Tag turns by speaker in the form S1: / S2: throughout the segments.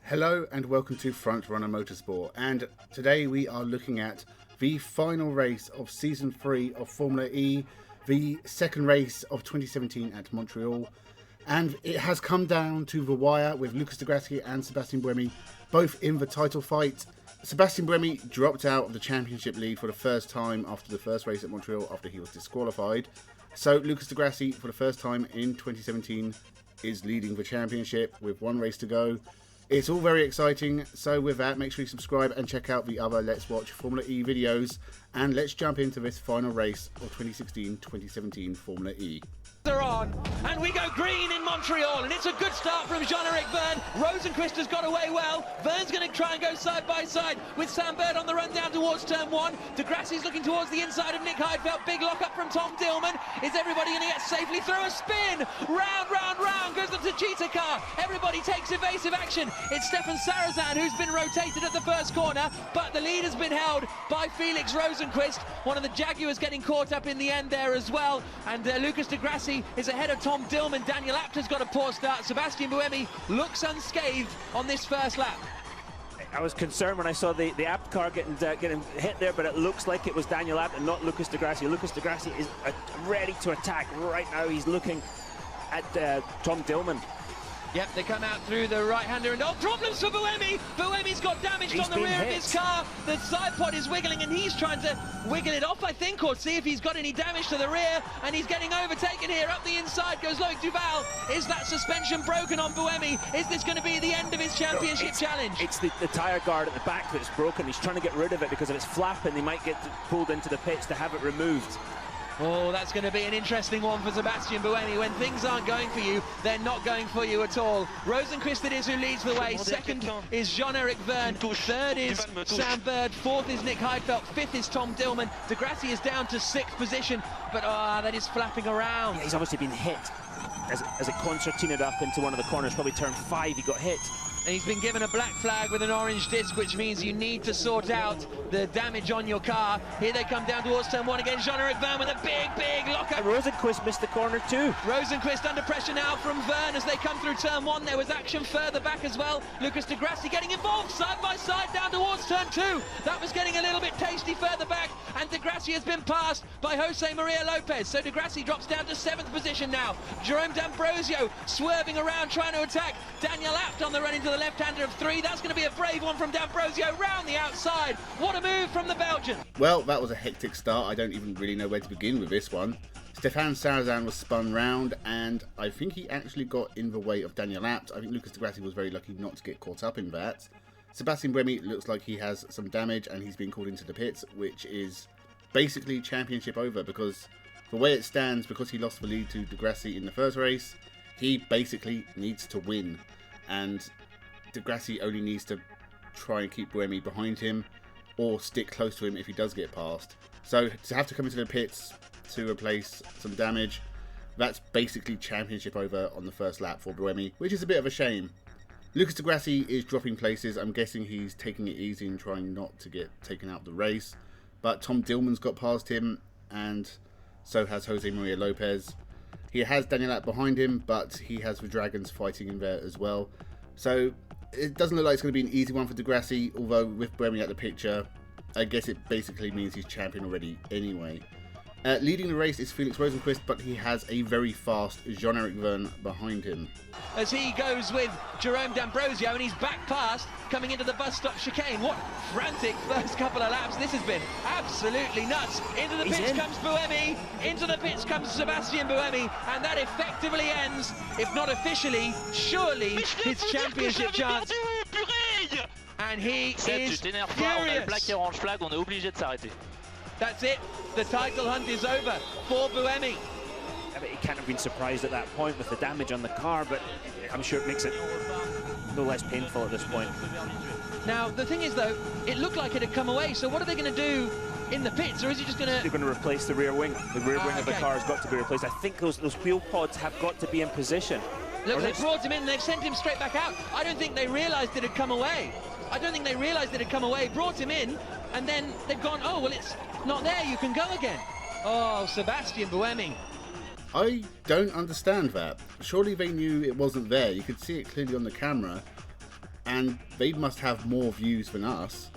S1: Hello and welcome to Frontrunner Motorsport, and today we are looking at the final race of Season 3 of Formula E, the second race of 2017 at Montreal, and it has come down to the wire with Lucas di Grassi and Sebastian Buemi both in the title fight. Sebastian Buemi dropped out of the championship lead for the first time after the first race at Montreal after he was disqualified. So Lucas di Grassi, for the first time in 2017, is leading the championship with one race to go. It's all very exciting, so with that, make sure you subscribe and check out the other Let's Watch Formula E videos, and let's jump into this final race of 2016-2017 Formula E.
S2: They're on, and we go green in Montreal, and it's a good start from Jean-Eric Vergne. Rosenqvist has got away well. Vergne's going to try and go side by side with Sam Bird on the run down towards turn one. Di Grassi's looking towards the inside of Nick Heidfeld. Big lock up from Tom Dillman. Is everybody going to get safely through a spin? Round, round, round goes the Techeetah car. Everybody takes evasive action. It's Stefan Sarazan who's been rotated at the first corner, but the lead has been held by Felix Rosenqvist. One of the Jaguars getting caught up in the end there as well, and Lucas di Grassi is ahead of Tom Dillman. Daniel Abt has got a poor start. Sebastian Buemi looks unscathed on this first lap.
S3: I was concerned when I saw the Abt car getting hit there, but it looks like it was Daniel Abt and not Lucas di Grassi. Lucas di Grassi is ready to attack right now. He's looking at Tom Dillman.
S2: Yep, they come out through the right-hander, and problems for Buemi. Buemi's got damaged on the rear of his car. The side pod is wiggling, and he's trying to wiggle it off, I think, or see if he's got any damage to the rear, and he's getting overtaken here. Up the inside goes Loic Duval. Is that suspension broken on Buemi? Is this going to be the end of his championship challenge?
S3: It's the tyre guard at the back that's broken. He's trying to get rid of it because if it's flapping, they might get pulled into the pits to have it removed.
S2: Oh, that's going to be an interesting one for Sebastian Buemi. When things aren't going for you, they're not going for you at all. Rosenqvist it is who leads the way. Second is Jean-Eric Vergne. Third is Sam Bird. Fourth is Nick Heidfeld. Fifth is Tom Dillman. Di Grassi is down to sixth position, but that is flapping around.
S3: Yeah, he's obviously been hit as it concertinaed up into one of the corners. Probably turn 5, he got hit.
S2: And he's been given a black flag with an orange disc, which means you need to sort out the damage on your car. Here they come down towards turn one again. Jean-Eric Vergne with a big lockup.
S3: Rosenqvist missed the corner too.
S2: Rosenqvist under pressure now from Vergne as they come through turn one. There was action further back as well. Lucas di Grassi getting involved side by side down towards turn two. That was getting a little bit tasty further back, and di Grassi has been passed by Jose Maria Lopez. So di Grassi drops down to 7th position now. Jerome D'Ambrosio swerving around trying to attack Daniel Abt on the run into the left-hander of 3. That's going to be a brave one from D'Ambrosio round the outside. What a move from the Belgian.
S1: Well, that was a hectic start. I don't even really know where to begin with this one. Stefan Sarazan was spun round, and I think he actually got in the way of Daniel Abt. I think Lucas di Grassi was very lucky not to get caught up in that. Sebastian Buemi looks like he has some damage, and he's been called into the pits, which is basically championship over, because the way it stands, because he lost the lead to di Grassi in the first race, he basically needs to win, and di Grassi only needs to try and keep Buemi behind him or stick close to him if he does get past. So to have to come into the pits to replace some damage, that's basically championship over on the first lap for Buemi, which is a bit of a shame. Lucas di Grassi is dropping places. I'm guessing he's taking it easy and trying not to get taken out of the race. But Tom Dillman's got past him, and so has Jose Maria Lopez. He has Daniel Abt behind him, but he has the Dragons fighting in there as well. So it doesn't look like it's going to be an easy one for di Grassi, although with Buemi at the picture, I guess it basically means he's champion already anyway. Leading the race is Felix Rosenqvist, but he has a very fast Jean-Eric Vergne behind him.
S2: As he goes with Jerome D'Ambrosio, and he's back past, coming into the bus stop chicane. What frantic first couple of laps this has been. Absolutely nuts. Into the pits comes Buemi, into the pits comes Sebastian Buemi, and that effectively ends, if not officially, surely his championship chance. And he is furious. That's it. The title hunt is over for Buemi.
S3: I mean, he can't have been surprised at that point with the damage on the car, but I'm sure it makes it no less painful at this point.
S2: Now, the thing is, though, it looked like it had come away, so what are they going to do in the pits, or is he just going to...
S3: They're going to replace the rear wing. The rear wing of the car has got to be replaced. I think those wheel pods have got to be in position.
S2: Look, they brought him in, they've sent him straight back out. I don't think they realised it had come away. Brought him in, and then they've gone, oh, well, it's not there, you can go again. Oh, Sebastian Buemi.
S1: I don't understand that. Surely they knew it wasn't there. You could see it clearly on the camera. and they must have more views than us.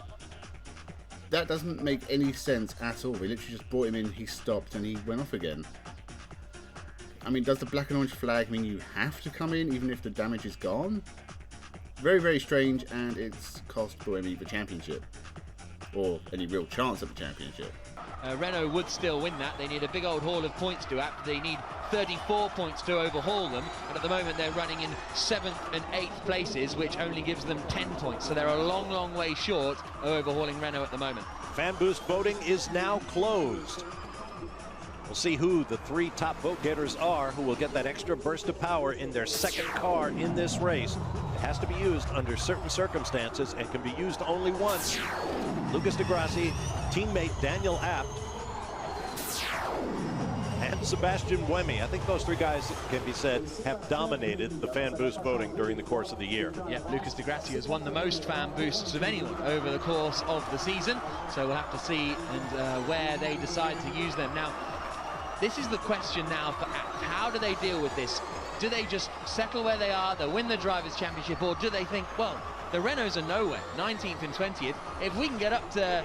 S1: That doesn't make any sense at all. They literally just brought him in, he stopped, and he went off again. I mean, does the black and orange flag mean you have to come in even if the damage is gone? Very, very strange, and it's cost Buemi the championship. Or any real chance of the championship.
S2: Renault would still win that. They need a big old haul of points to app. They need 34 points to overhaul them, and at the moment they're running in 7th and 8th places, which only gives them 10 points, so they're a long, long way short of overhauling Renault at the moment.
S4: Fan boost voting is now closed. We'll see who the 3 top vote getters are who will get that extra burst of power in their second car in this race. It has to be used under certain circumstances and can be used only once. Lucas di Grassi, teammate Daniel Abt, and Sebastian Buemi. I think those 3 guys, can be said, have dominated the fan boost voting during the course of the year.
S2: Yeah, Lucas di Grassi has won the most fan boosts of anyone over the course of the season, so we'll have to see where they decide to use them. Now, this is the question now for Abt. How do they deal with this? Do they just settle where they are, they'll win the Drivers' Championship, or do they think, well, the Renaults are nowhere, 19th and 20th. If we can get up to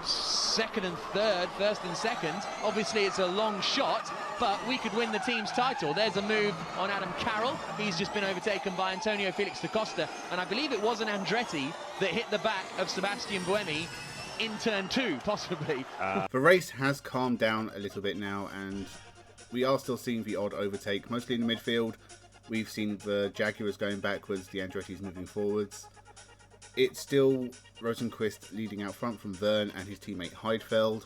S2: 2nd and 3rd, 1st and 2nd, obviously it's a long shot, but we could win the team's title. There's a move on Adam Carroll. He's just been overtaken by Antonio Felix da Costa, and I believe it was an Andretti that hit the back of Sebastian Buemi in turn 2, possibly.
S1: The race has calmed down a little bit now, and we are still seeing the odd overtake, mostly in the midfield. We've seen the Jaguars going backwards, the Andretti's moving forwards. It's still Rosenqvist leading out front from Verne and his teammate Heidfeld.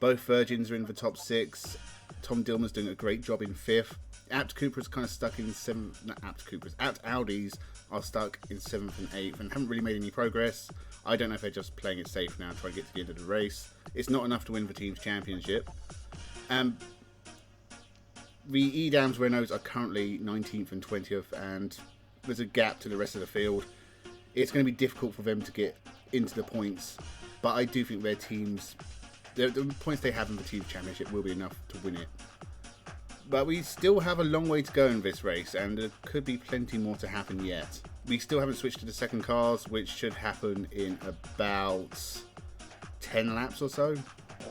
S1: Both Virgins are in the top 6. Tom Dillman's doing a great job in 5th. Abt Cooper's kind of stuck in 7th. Not Abt Cooper's. Abt Audis are stuck in 7th and 8th and haven't really made any progress. I don't know if they're just playing it safe now, trying to get to the end of the race. It's not enough to win the team's championship. The Edam's Renaults are currently 19th and 20th, and there's a gap to the rest of the field. It's going to be difficult for them to get into the points, but I do think their teams, the points they have in the team championship will be enough to win it. But we still have a long way to go in this race, and there could be plenty more to happen yet. We still haven't switched to the second cars, which should happen in about 10 laps or so.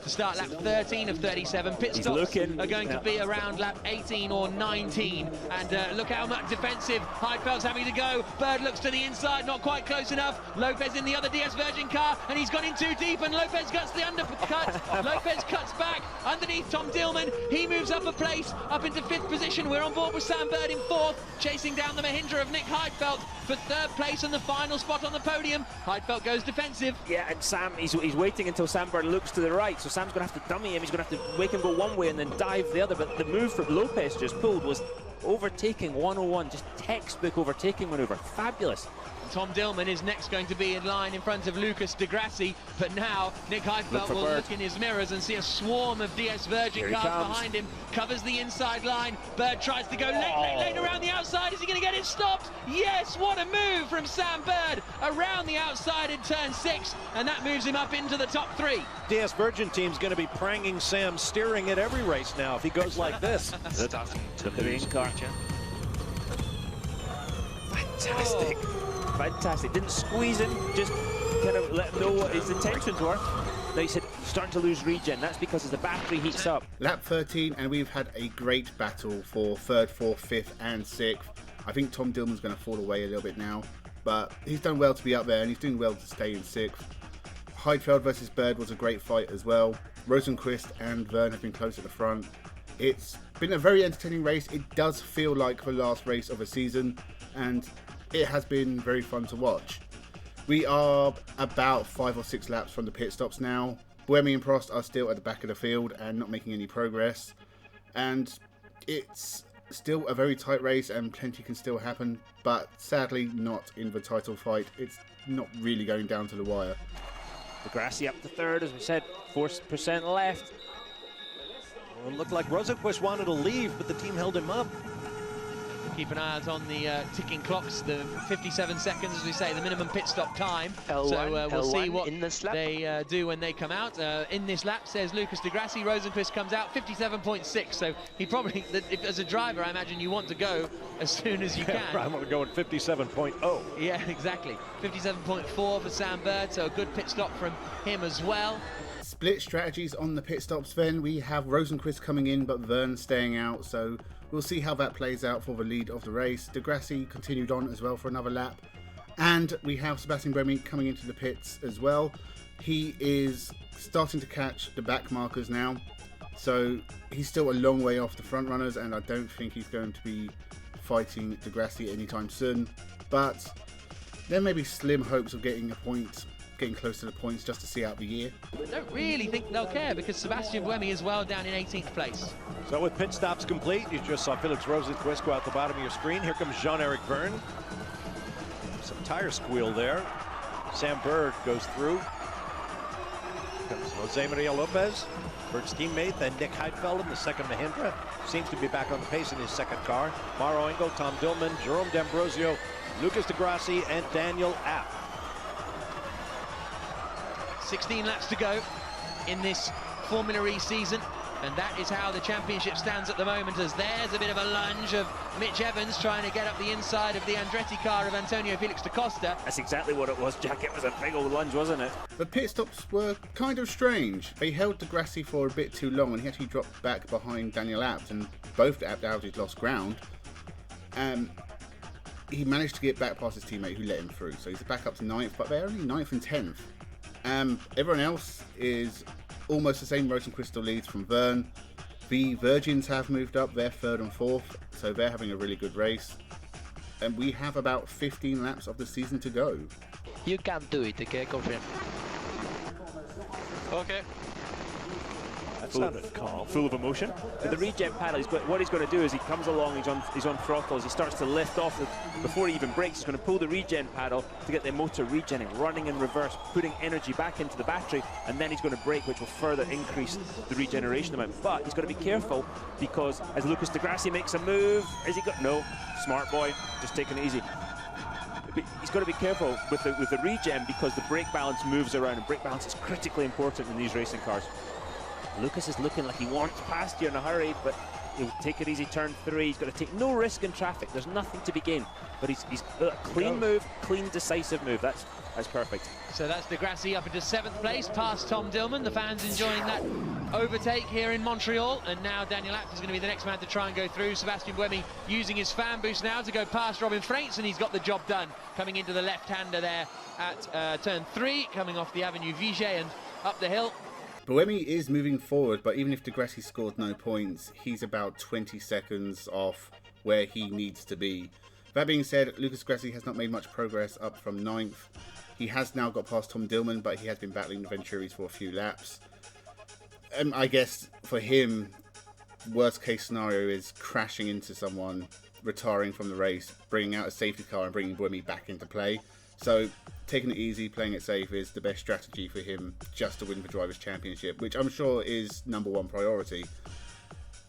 S2: To start lap 13 of 37, pit stops are going to be around lap 18 or 19, and look how much defensive Heidfeld's having to go. Bird looks to the inside, not quite close enough. Lopez in the other DS Virgin car, and he's gone in too deep, and Lopez gets the undercut. Lopez cuts back underneath Tom Dillman. He moves up a place, up into 5th position. We're on board with Sam Bird in 4th, chasing down the Mahindra of Nick Heidfeld for 3rd place and the final spot on the podium. Heidfeld goes defensive.
S3: Yeah, and Sam, he's waiting until Sam Bird looks to the right, so Sam's going to have to dummy him. He's going to have to make him go one way and then dive the other. But the move that Lopez just pulled was overtaking 101, just textbook overtaking maneuver. Fabulous.
S2: Tom Dillman is next going to be in line in front of Lucas di Grassi, but now Nick Heidfeld will look in his mirrors and see a swarm of DS Virgin cars behind him, covers the inside line. Bird tries to go late around the outside. Is he going to get it stopped? Yes, what a move from Sam Bird around the outside in turn 6, and that moves him up into the top 3.
S4: DS Virgin team's going to be pranging Sam, steering at every race now if he goes like this.
S3: Look at the car. Fantastic. Fantastic. Didn't squeeze him, just kind of let him know what his intentions were. Now he said, starting to lose regen. That's because as the battery heats up.
S1: Lap 13, and we've had a great battle for 3rd, 4th, 5th, and 6th. I think Tom Dillman's going to fall away a little bit now, but he's done well to be up there, and he's doing well to stay in 6th. Heidfeld versus Bird was a great fight as well. Rosenqvist and Verne have been close at the front. It's been a very entertaining race. It does feel like the last race of a season, and it has been very fun to watch. We are about 5 or 6 laps from the pit stops now. Buemi and Prost are still at the back of the field and not making any progress. And it's still a very tight race and plenty can still happen, but sadly not in the title fight. It's not really going down to the wire.
S3: Di Grassi up to 3rd, as we said, 4% left.
S4: Well, it looked like Rosenqvist wanted to leave, but the team held him up.
S2: keep an eye out on the ticking clocks, the 57 seconds, as we say, the minimum pit stop time.
S5: L1,
S2: so we'll see what
S5: in this lap.
S2: they do when they come out. In this lap, says Lucas de Grassi, Rosenqvist comes out 57.6. So he probably, as a driver, I imagine you want to go as soon as you can.
S4: I'm going to go at 57.0.
S2: Yeah, exactly. 57.4 for Sam Bird, so a good pit stop from him as well.
S1: Split strategies on the pit stops then. We have Rosenqvist coming in but Verne staying out, so we'll see how that plays out for the lead of the race. De Grassi continued on as well for another lap, and we have Sebastian Buemi coming into the pits as well. He is starting to catch the back markers now, so he's still a long way off the front runners, and I don't think he's going to be fighting De Grassi anytime soon, but there may be slim hopes of getting close to the points just to see out the year.
S2: I don't really think they'll care because Sebastian Buemi is well down in 18th place.
S4: So with pit stops complete, you just saw Felix Rosenqvist go out the bottom of your screen. Here comes Jean-Eric Verne. Some tire squeal there. Sam Bird goes through. Here comes Jose Maria Lopez, Bird's teammate, then Nick Heidfeld in the second Mahindra. Seems to be back on the pace in his second car. Mauro Engel, Tom Dillman, Jerome D'Ambrosio, Lucas de Grassi, and Daniel Abt.
S2: 16 laps to go in this Formula E season, and that is how the championship stands at the moment, as there's a bit of a lunge of Mitch Evans trying to get up the inside of the Andretti car of Antonio Felix da Costa.
S3: That's exactly what it was, Jack. It was a big old lunge, wasn't it?
S1: The pit stops were kind of strange. They held De Grassi for a bit too long, and he actually dropped back behind Daniel Abt, and both Abt lost ground. He managed to get back past his teammate who let him through, so he's back up to 9th, but they're only 9th and 10th. Everyone else is almost the same. Rosenqvist leads from Verne. The Virgins have moved up, they're 3rd and 4th, so they're having a really good race. And we have about 15 laps of the season to go.
S5: You can do it, okay, confirm.
S2: Okay.
S4: That sounded calm.
S3: Full of emotion. With the regen paddle, what he's going to do is he comes along, he's on throttle, as he starts to lift off, before he even brakes, he's going to pull the regen paddle to get the motor regenning, running in reverse, putting energy back into the battery, and then he's going to brake, which will further increase the regeneration amount. But he's got to be careful, because as Lucas de Grassi makes a move, has he got... No, smart boy, just taking it easy. He's got to be careful with the regen, because the brake balance moves around, and brake balance is critically important in these racing cars. Lucas is looking like he wants past you in a hurry, but he'll take it easy. Turn 3, he's got to take no risk in traffic. There's nothing to be gained, but he's a clean move, clean, decisive move. That's perfect.
S2: So that's De Grassi up into 7th place, past Tom Dillman. The fans enjoying that overtake here in Montreal, and now Daniel Abt is going to be the next man to try and go through. Sebastian Buemi using his fan boost now to go past Robin Freitz, and he's got the job done, coming into the left-hander there at turn 3, coming off the Avenue Vigier and up the hill.
S1: Buemi is moving forward, but even if De Grassi scored no points, he's about 20 seconds off where he needs to be. That being said, Lucas de Grassi has not made much progress up from 9th. He has now got past Tom Dillman, but he has been battling the Venturis for a few laps. I guess for him, worst case scenario is crashing into someone, retiring from the race, bringing out a safety car and bringing Buemi back into play. So taking it easy, playing it safe is the best strategy for him, just to win the Drivers' Championship, which I'm sure is #1 priority.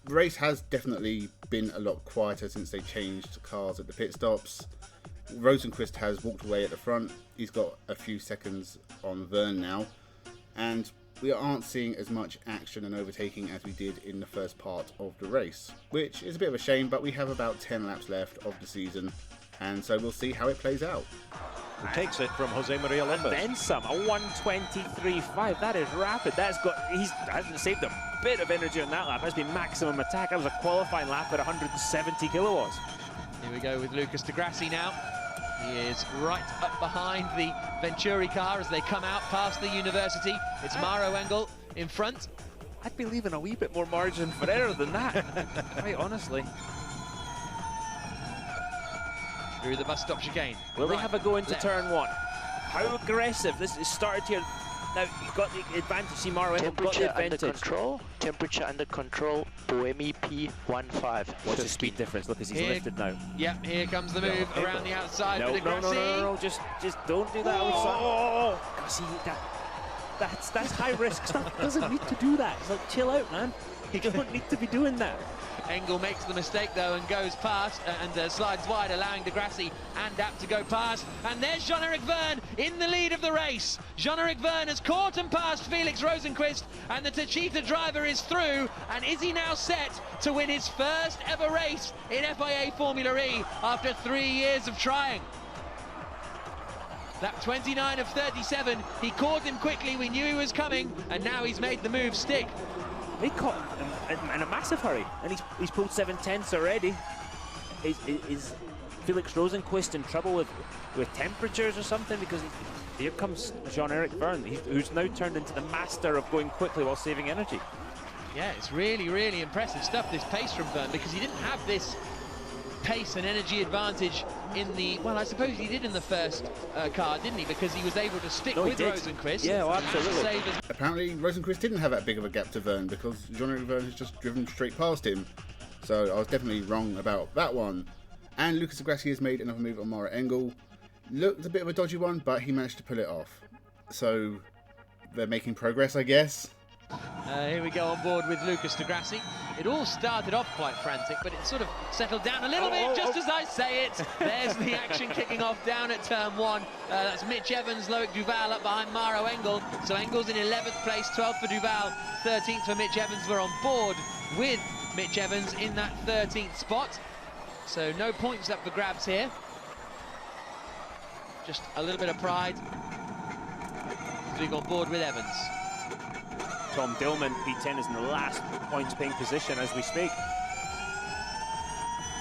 S1: The race has definitely been a lot quieter since they changed cars at the pit stops. Rosenqvist has walked away at the front. He's got a few seconds on Verne now, and we aren't seeing as much action and overtaking as we did in the first part of the race, which is a bit of a shame, but we have about 10 laps left of the season, and so we'll see how it plays out.
S4: Who takes it from Jose Maria Lopez.
S3: And then some, a 1:23.5. That is rapid. He hasn't saved a bit of energy on that lap. That's been maximum attack. That was a qualifying lap at 170 kilowatts.
S2: Here we go with Lucas de Grassi now. He is right up behind the Venturi car as they come out past the university. It's Mauro Engel in front.
S3: I'd be leaving a wee bit more margin for error than that, quite honestly.
S2: Through the bus stop chicane.
S3: Will they have a go into turn 1? How aggressive? This is started here. Now, you've got the advantage. See, Mauro Engel got the advantage.
S5: Temperature under control. Buemi P15.
S3: What's the speed difference? Look, as he's lifted now.
S2: Yep, here comes the move around the outside for de Grassi.
S3: No, just don't do that outside. See that. That's high risk stuff. Doesn't need to do that. It's like, chill out, man. You don't need to be doing that.
S2: Engel makes the mistake though and goes past and slides wide, allowing Degrassi and Abt to go past. And there's Jean-Eric Verne in the lead of the race. Jean-Eric Verne has caught and passed Felix Rosenqvist, and the Techeetah driver is through. And is he now set to win his first ever race in FIA Formula E after 3 years of trying? Lap 29 of 37, he caught him quickly, we knew he was coming, and now he's made the move stick.
S3: He caught him in a massive hurry, and he's pulled 7/10 already. Is Felix Rosenqvist in trouble with temperatures or something? Because here comes Jean-Eric Verne, who's now turned into the master of going quickly while saving energy.
S2: Yeah, it's really, really impressive stuff, this pace from Verne, because he didn't have this pace and energy advantage in the, well, I suppose he did in the first car, didn't he? Because he was able to stick with Rosenqvist.
S3: Yeah, well, absolutely.
S1: Apparently, Rosenqvist didn't have that big of a gap to Verne because Jean-Eric Verne has just driven straight past him. So I was definitely wrong about that one. And Lucas Di Grassi has made another move on Mara Engel. Looked a bit of a dodgy one, but he managed to pull it off. So they're making progress, I guess.
S2: Here we go on board with Lucas Di Grassi. It all started off quite frantic, but it sort of settled down a little bit just as I say it. There's the action kicking off down at turn 1. That's Mitch Evans, Loic Duval up behind Maro Engel. So Engel's in 11th place, 12th for Duval, 13th for Mitch Evans. We're on board with Mitch Evans in that 13th spot. So no points up for grabs here. Just a little bit of pride. Being on board with Evans.
S3: Tom Dillman, P10, is in the last points-paying position as we speak.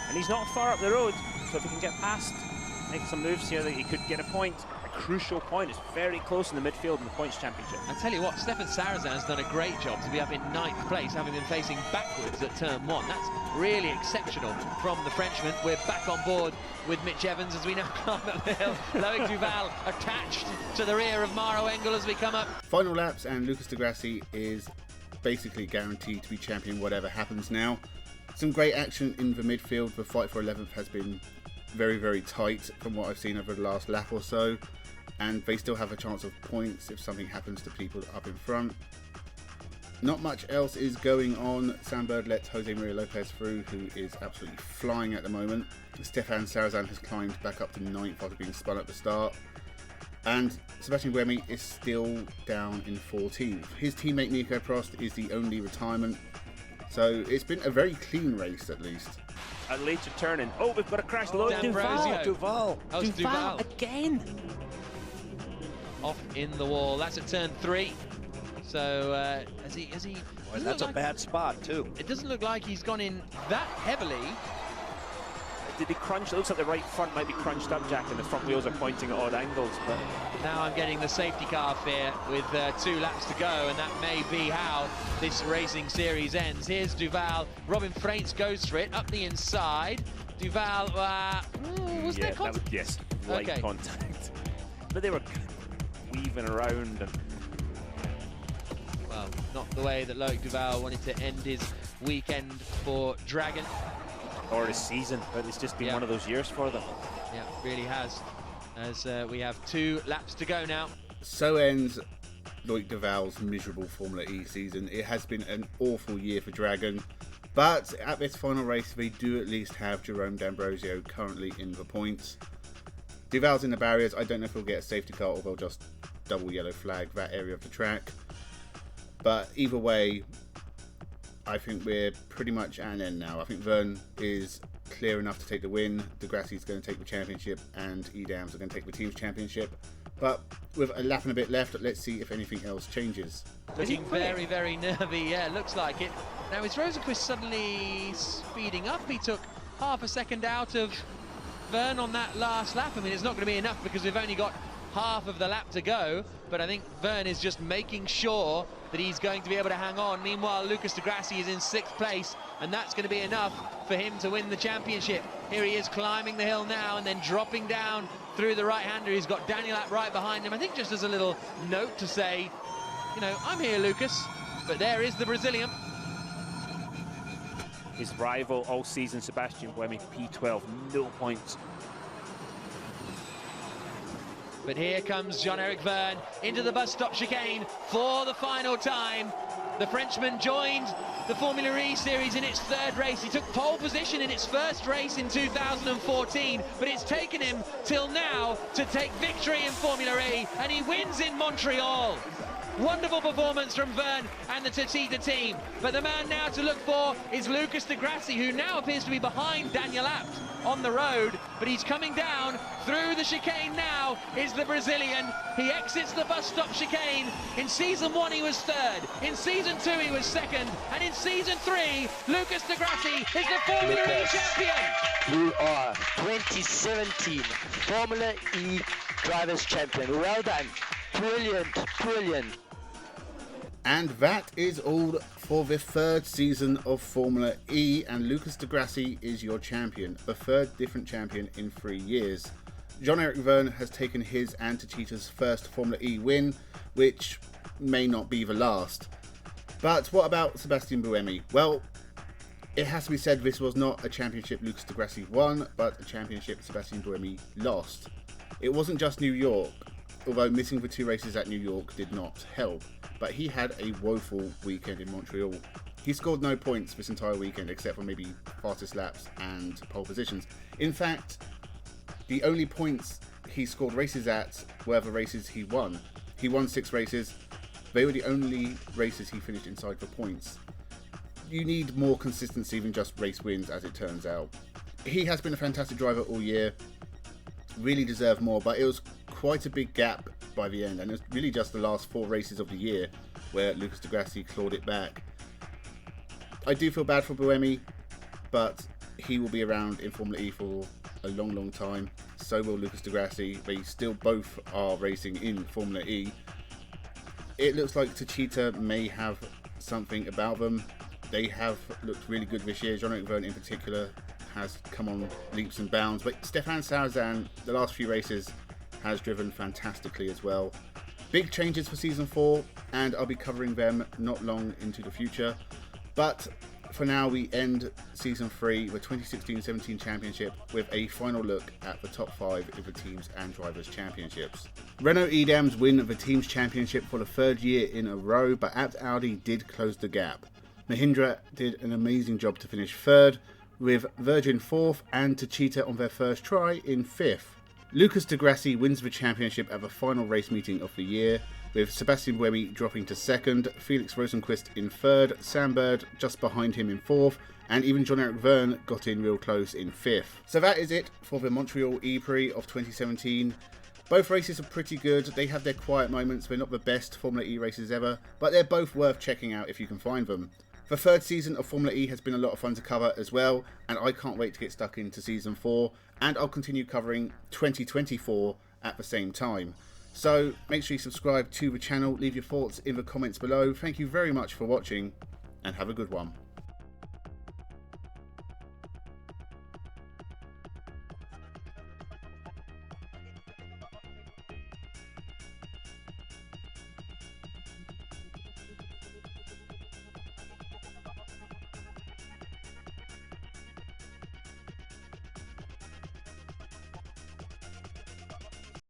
S3: And he's not far up the road, so if he can get past, make some moves here, that he could get a point, a crucial point. It's very close in the midfield in the points championship.
S2: I tell you what, Stefan Sarazan's done a great job to be up in 9th place, having been facing backwards at turn 1. That's really exceptional from the Frenchman. We're back on board with Mitch Evans as we now climb up the hill. Loic Duval attached to the rear of Maro Engel as we come up.
S1: Final laps, and Lucas Di Grassi is basically guaranteed to be champion whatever happens now. Some great action in the midfield. The fight for 11th has been very, very tight from what I've seen over the last lap or so, and they still have a chance of points if something happens to people up in front. Not much else is going on. Sam Bird lets Jose Maria Lopez through, who is absolutely flying at the moment. Stefan Sarazan has climbed back up to 9th after being spun at the start. And Sebastian Buemi is still down in 14th. His teammate Nico Prost is the only retirement. So it's been a very clean race, at least.
S3: A later turning. Oh, we've got a crash. Loic Duval.
S2: Duval
S3: again.
S2: Off in the wall. That's at turn 3. So has he
S4: Well, that's a bad spot too.
S2: It doesn't look like he's gone in that heavily.
S3: Did he crunch? It looks like the right front might be crunched up, Jack, and the front wheels are pointing at odd angles. But
S2: now I'm getting the safety car fear with 2 laps to go, and that may be how this racing series ends. Here's Duval. Robin Freins goes for it up the inside. Duval, was there contact?
S3: Yes, light contact. But they were weaving around and.
S2: Well, not the way that Loic Duval wanted to end his weekend for Dragon.
S3: Or his season, but it's just been one of those years for them.
S2: Yeah, it really has. As we have 2 laps to go now.
S1: So ends Loic Duval's miserable Formula E season. It has been an awful year for Dragon. But at this final race, they do at least have Jerome D'Ambrosio currently in the points. Duval's in the barriers. I don't know if he'll get a safety car or they'll just double yellow flag that area of the track. But either way, I think we're pretty much at an end now. I think Verne is clear enough to take the win. Di Grassi's going to take the championship, and Edams are going to take the team's championship. But with a lap and a bit left, let's see if anything else changes.
S2: Looking very, very nervy. Yeah, looks like it. Now, is Rosenqvist suddenly speeding up? He took half a second out of Verne on that last lap. I mean, it's not going to be enough because we've only got half of the lap to go, but I think Verne is just making sure that he's going to be able to hang on. Meanwhile, Lucas Di Grassi is in 6th place, and that's going to be enough for him to win the championship. Here he is climbing the hill now and then dropping down through the right-hander. He's got Daniel Abt right behind him. I think just as a little note to say, you know, I'm here, Lucas, but there is the Brazilian.
S3: His rival all season, Sebastian Buemi, P12, no points.
S2: But here comes Jean-Eric Verne into the bus stop chicane for the final time. The Frenchman joined the Formula E series in its third race. He took pole position in its first race in 2014, but it's taken him till now to take victory in Formula E, and he wins in Montreal. Wonderful performance from Verne and the Titita team. But the man now to look for is Lucas Di Grassi, who now appears to be behind Daniel Abt on the road, but he's coming down through the chicane now is the Brazilian. He exits the bus stop chicane. In season 1 he was third, in season 2 he was second, and in season 3 Lucas Di Grassi is the Formula E champion.
S5: You are 2017 Formula E Drivers Champion. Well done. Brilliant, brilliant.
S1: And that is all for the third season of Formula E, and Lucas Di Grassi is your champion, the third different champion in 3 years. Jean-Eric Verne has taken his and Titita's first Formula E win, which may not be the last. But what about Sebastian Buemi? Well, it has to be said this was not a championship Lucas Di Grassi won, but a championship Sebastian Buemi lost. It wasn't just New York, although missing the 2 races at New York did not help, but he had a woeful weekend in Montreal. He scored no points this entire weekend except for maybe fastest laps and pole positions. In fact, the only points he scored races at were the races he won. He won 6 races. They were the only races he finished inside for points. You need more consistency than just race wins, as it turns out. He has been a fantastic driver all year, really deserved more, but it was quite a big gap by the end, and it's really just the last 4 races of the year where Lucas Di Grassi clawed it back. I do feel bad for Buemi, but he will be around in Formula E for a long time. So will Lucas Di Grassi. They still both are racing in Formula E. It looks like Titita may have something about them. They have looked really good this year. Jean-Eric Verne in particular has come on leaps and bounds, but Stefan Salazar, the last few races, has driven fantastically as well. Big changes for season 4, and I'll be covering them not long into the future. But for now, we end season 3, the 2016-17 championship, with a final look at the top 5 of the teams and drivers championships. Renault Edams win the teams championship for the 3rd year in a row, but Abt Audi did close the gap. Mahindra did an amazing job to finish 3rd, with Virgin 4th and Titita on their first try in 5th. Lucas Di Grassi wins the championship at the final race meeting of the year, with Sebastian Buemi dropping to 2nd, Felix Rosenqvist in 3rd, Sam Bird just behind him in 4th, and even Jean-Eric Verne got in real close in 5th. So that is it for the Montreal E-Prix of 2017. Both races are pretty good. They have their quiet moments. They're not the best Formula E races ever, but they're both worth checking out if you can find them. The 3rd season of Formula E has been a lot of fun to cover as well, and I can't wait to get stuck into season 4, and I'll continue covering 2024 at the same time. So make sure you subscribe to the channel, leave your thoughts in the comments below. Thank you very much for watching, and have a good one.